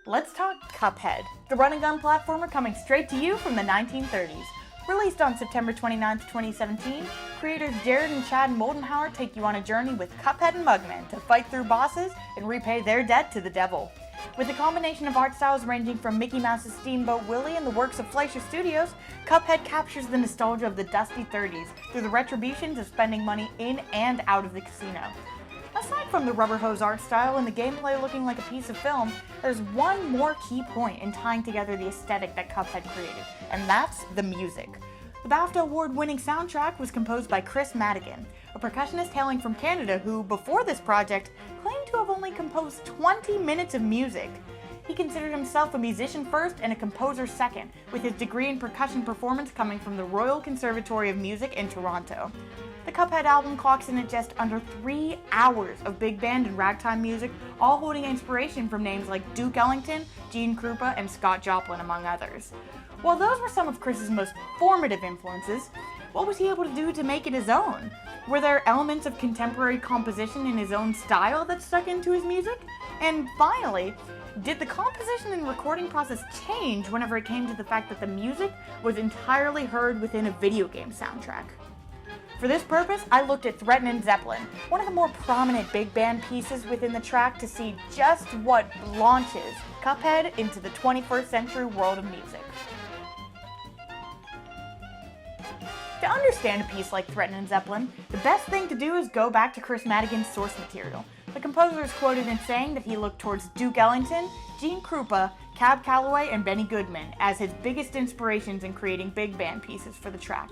Let's talk Cuphead, the run-and-gun platformer coming straight to you from the 1930s. Released on September 29, 2017, creators Jared and Chad Moldenhauer take you on a journey with Cuphead and Mugman to fight through bosses and repay their debt to the devil. With a combination of art styles ranging from Mickey Mouse's Steamboat Willie and the works of Fleischer Studios, Cuphead captures the nostalgia of the dusty 30s through the retributions of spending money in and out of the casino. Aside from the rubber hose art style and the gameplay looking like a piece of film, there's one more key point in tying together the aesthetic that Cuphead created, and that's the music. The BAFTA award-winning soundtrack was composed by Kris Maddigan, a percussionist hailing from Canada who, before this project, claimed to have only composed 20 minutes of music. He considered himself a musician first and a composer second, with his degree in percussion performance coming from the Royal Conservatory of Music in Toronto. The Cuphead album clocks in at just under 3 hours of big band and ragtime music, all holding inspiration from names like Duke Ellington, Gene Krupa, and Scott Joplin, among others. While those were some of Kris's most formative influences, what was he able to do to make it his own? Were there elements of contemporary composition in his own style that stuck into his music? And finally, did the composition and recording process change whenever it came to the fact that the music was entirely heard within a video game soundtrack? For this purpose, I looked at Threatenin' Zeppelin, one of the more prominent big band pieces within the track, to see just what launches Cuphead into the 21st century world of music. To understand a piece like Threatenin' Zeppelin, the best thing to do is go back to Kris Maddigan's source material. The composer is quoted in saying that he looked towards Duke Ellington, Gene Krupa, Cab Calloway, and Benny Goodman as his biggest inspirations in creating big band pieces for the track.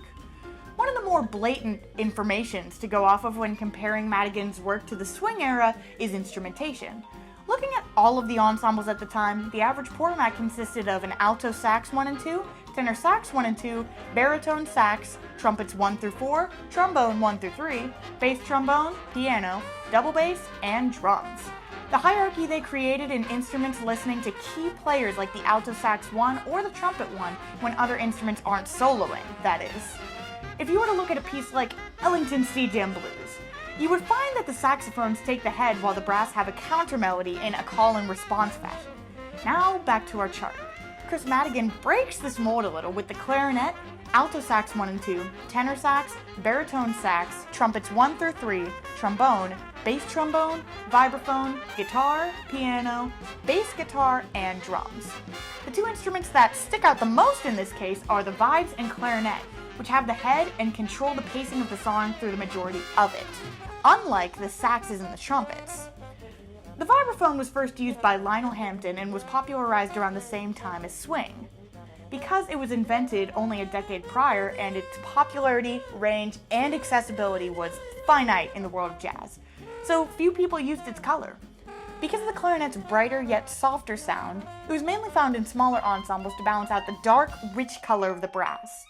One of the more blatant informations to go off of when comparing Maddigan's work to the swing era is instrumentation. Looking at all of the ensembles at the time, the average format consisted of an alto sax 1 and 2, tenor sax 1 and 2, baritone sax, trumpets 1 through 4, trombone 1 through 3, bass trombone, piano, double bass, and drums. The hierarchy they created in instruments listening to key players like the alto sax 1 or the trumpet 1 when other instruments aren't soloing, that is. If you were to look at a piece like Ellington's Sea Jam Blues, you would find that the saxophones take the head while the brass have a counter melody in a call and response fashion. Now back to our chart. Kris Maddigan breaks this mold a little with the clarinet, alto sax 1 and 2, tenor sax, baritone sax, trumpets 1 through 3, trombone, bass trombone, vibraphone, guitar, piano, bass guitar, and drums. The two instruments that stick out the most in this case are the vibes and clarinet, which have the head and control the pacing of the song through the majority of it, unlike the saxes and the trumpets. The vibraphone was first used by Lionel Hampton and was popularized around the same time as swing. Because it was invented only a decade prior and its popularity, range, and accessibility was finite in the world of jazz, so few people used its color. Because of the clarinet's brighter yet softer sound, it was mainly found in smaller ensembles to balance out the dark, rich color of the brass.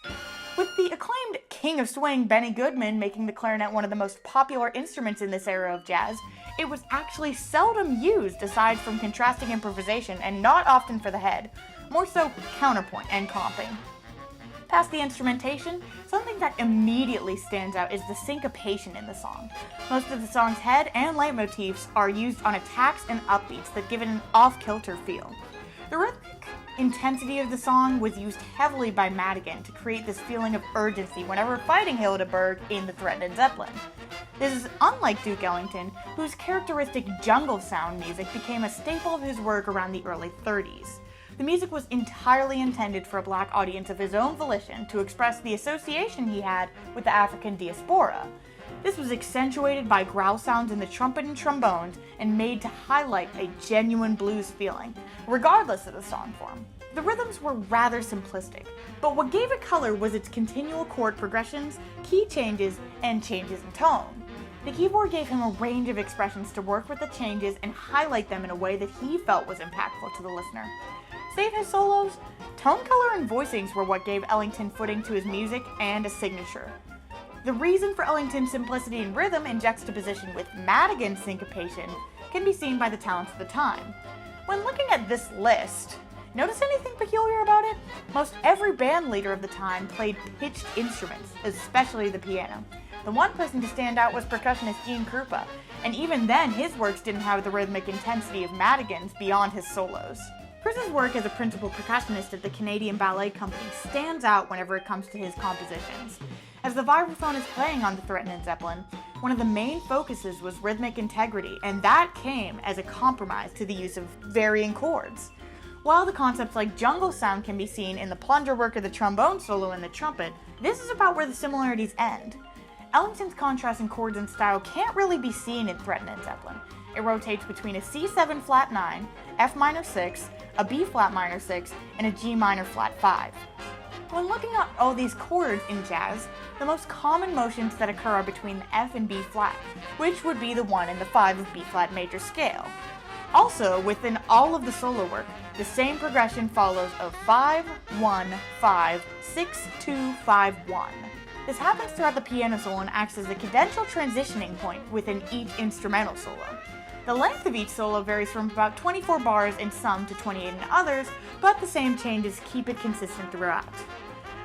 With the acclaimed king of swing, Benny Goodman, making the clarinet one of the most popular instruments in this era of jazz, it was actually seldom used aside from contrasting improvisation and not often for the head, more so counterpoint and comping. Past the instrumentation, something that immediately stands out is the syncopation in the song. Most of the song's head and leitmotifs are used on attacks and upbeats that give it an off-kilter feel. The rhythmic intensity of the song was used heavily by Maddigan to create this feeling of urgency whenever fighting Hildeberg in the Threatenin' Zeppelin. This is unlike Duke Ellington, whose characteristic jungle sound music became a staple of his work around the early 30s. The music was entirely intended for a black audience of his own volition to express the association he had with the African diaspora. This was accentuated by growl sounds in the trumpet and trombones and made to highlight a genuine blues feeling, regardless of the song form. The rhythms were rather simplistic, but what gave it color was its continual chord progressions, key changes, and changes in tone. The keyboard gave him a range of expressions to work with the changes and highlight them in a way that he felt was impactful to the listener. Save his solos, tone color and voicings were what gave Ellington footing to his music and a signature. The reason for Ellington's simplicity in rhythm in juxtaposition with Maddigan's syncopation can be seen by the talents of the time. When looking at this list, notice anything peculiar about it? Most every band leader of the time played pitched instruments, especially the piano. The one person to stand out was percussionist Gene Krupa, and even then his works didn't have the rhythmic intensity of Maddigan's beyond his solos. Kris's work as a principal percussionist at the Canadian Ballet Company stands out whenever it comes to his compositions. As the vibraphone is playing on the Threatenin Zeppelin, one of the main focuses was rhythmic integrity, and that came as a compromise to the use of varying chords. While the concepts like jungle sound can be seen in the plunger work of the trombone solo and the trumpet, this is about where the similarities end. Ellington's contrast in chords and style can't really be seen in Threatenin Zeppelin. It rotates between a C7 flat 9, F minor 6, a B flat minor 6, and a G minor flat 5. When looking at all these chords in jazz, the most common motions that occur are between the F and B flat, which would be the 1 and the 5 of B flat major scale. Also, within all of the solo work, the same progression follows of 5, 1, 5, 6, 2, 5, 1. This happens throughout the piano solo and acts as a cadential transitioning point within each instrumental solo. The length of each solo varies from about 24 bars in some to 28 in others, but the same changes keep it consistent throughout.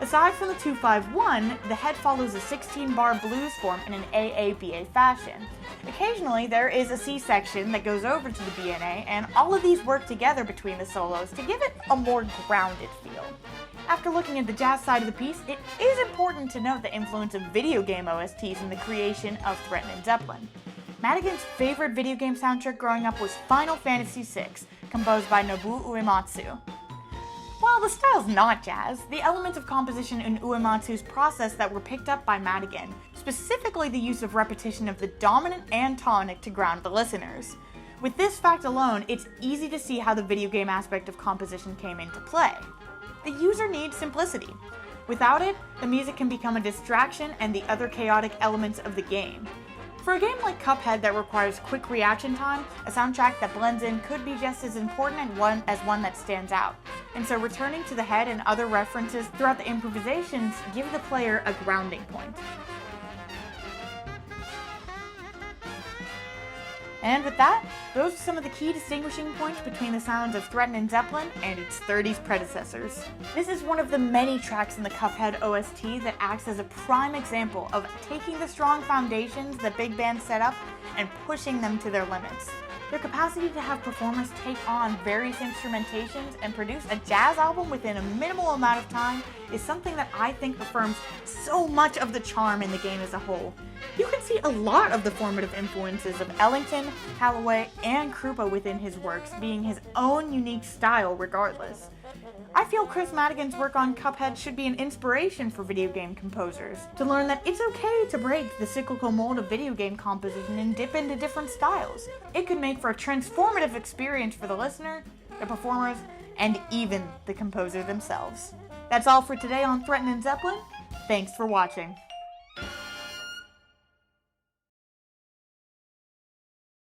Aside from the 2-5-1, the head follows a 16-bar blues form in an AABA fashion. Occasionally, there is a C section that goes over to the BNA, and all of these work together between the solos to give it a more grounded feel. After looking at the jazz side of the piece, it is important to note the influence of video game OSTs in the creation of Threatenin Zeppelin. Maddigan's favorite video game soundtrack growing up was Final Fantasy VI, composed by Nobuo Uematsu. While the style's not jazz, the elements of composition in Uematsu's process that were picked up by Maddigan, specifically the use of repetition of the dominant and tonic to ground the listeners. With this fact alone, it's easy to see how the video game aspect of composition came into play. The user needs simplicity. Without it, the music can become a distraction and the other chaotic elements of the game. For a game like Cuphead that requires quick reaction time, a soundtrack that blends in could be just as important as one that stands out. And so returning to the head and other references throughout the improvisations give the player a grounding point. And with that, those are some of the key distinguishing points between the sounds of Threatenin Zeppelin and its 30s predecessors. This is one of the many tracks in the Cuphead OST that acts as a prime example of taking the strong foundations that big bands set up and pushing them to their limits. Their capacity to have performers take on various instrumentations and produce a jazz album within a minimal amount of time is something that I think affirms so much of the charm in the game as a whole. You can see a lot of the formative influences of Ellington, Calloway, and Krupa within his works, being his own unique style regardless. I feel Kris Maddigan's work on Cuphead should be an inspiration for video game composers, to learn that it's okay to break the cyclical mold of video game composition and dip into different styles. It could make for a transformative experience for the listener, the performers, and even the composer themselves. That's all for today on Threatenin Zeppelin. Thanks for watching.